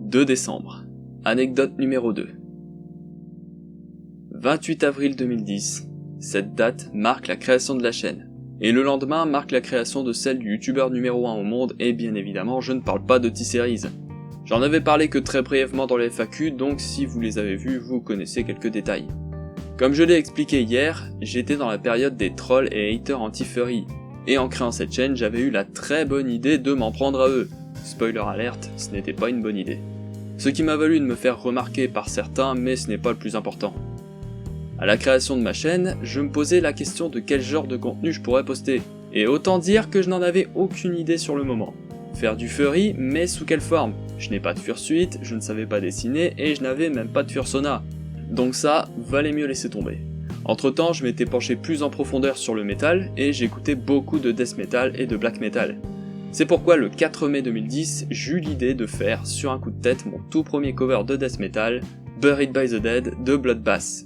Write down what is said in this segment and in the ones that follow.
2 décembre. Anecdote numéro 2. 28 avril 2010. Cette date marque la création de la chaîne. Et le lendemain marque la création de celle du youtubeur numéro 1 au monde, et bien évidemment je ne parle pas de T-Series. J'en avais parlé que très brièvement dans les FAQ, donc si vous les avez vus, vous connaissez quelques détails. Comme je l'ai expliqué hier, j'étais dans la période des trolls et haters anti-furry, et en créant cette chaîne, j'avais eu la très bonne idée de m'en prendre à eux. Spoiler alerte, ce n'était pas une bonne idée. Ce qui m'a valu de me faire remarquer par certains, mais ce n'est pas le plus important. À la création de ma chaîne, je me posais la question de quel genre de contenu je pourrais poster, et autant dire que je n'en avais aucune idée sur le moment. Faire du furry, mais sous quelle forme? Je n'ai pas de fursuit, je ne savais pas dessiner, et je n'avais même pas de fursona. Donc ça, valait mieux laisser tomber. Entre temps, je m'étais penché plus en profondeur sur le métal, et j'écoutais beaucoup de death metal et de black metal. C'est pourquoi le 4 mai 2010, j'eus l'idée de faire, sur un coup de tête, mon tout premier cover de death metal, Buried by the Dead de Bloodbath.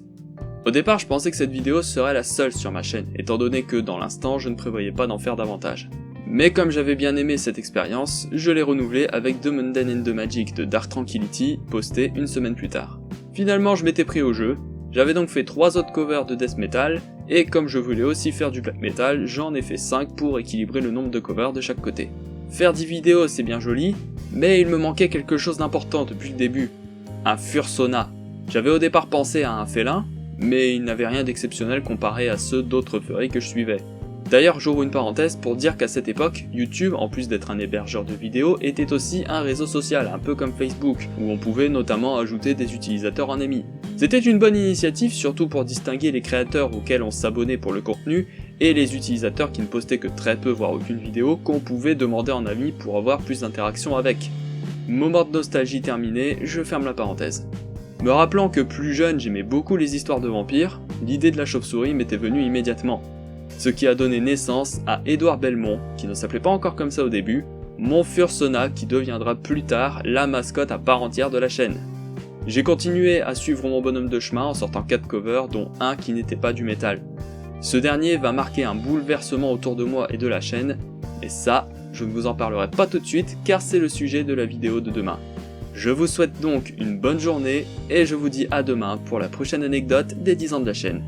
Au départ, je pensais que cette vidéo serait la seule sur ma chaîne, étant donné que dans l'instant, je ne prévoyais pas d'en faire davantage. Mais comme j'avais bien aimé cette expérience, je l'ai renouvelée avec The Mundane and the Magic de Dark Tranquillity, posté une semaine plus tard. Finalement, je m'étais pris au jeu, j'avais donc fait 3 autres covers de death metal, et comme je voulais aussi faire du black metal, j'en ai fait 5 pour équilibrer le nombre de covers de chaque côté. Faire 10 vidéos c'est bien joli, mais il me manquait quelque chose d'important depuis le début, un fursona. J'avais au départ pensé à un félin, mais il n'avait rien d'exceptionnel comparé à ceux d'autres furries que je suivais. D'ailleurs, j'ouvre une parenthèse pour dire qu'à cette époque, YouTube, en plus d'être un hébergeur de vidéos, était aussi un réseau social, un peu comme Facebook, où on pouvait notamment ajouter des utilisateurs en amis. C'était une bonne initiative, surtout pour distinguer les créateurs auxquels on s'abonnait pour le contenu, et les utilisateurs qui ne postaient que très peu voire aucune vidéo, qu'on pouvait demander en ami pour avoir plus d'interaction avec. Moment de nostalgie terminé, je ferme la parenthèse. Me rappelant que plus jeune j'aimais beaucoup les histoires de vampires, l'idée de la chauve-souris m'était venue immédiatement. Ce qui a donné naissance à Édouard Belmont, qui ne s'appelait pas encore comme ça au début, mon fursona qui deviendra plus tard la mascotte à part entière de la chaîne. J'ai continué à suivre mon bonhomme de chemin en sortant 4 covers dont un qui n'était pas du métal. Ce dernier va marquer un bouleversement autour de moi et de la chaîne, mais ça, je ne vous en parlerai pas tout de suite car c'est le sujet de la vidéo de demain. Je vous souhaite donc une bonne journée et je vous dis à demain pour la prochaine anecdote des 10 ans de la chaîne.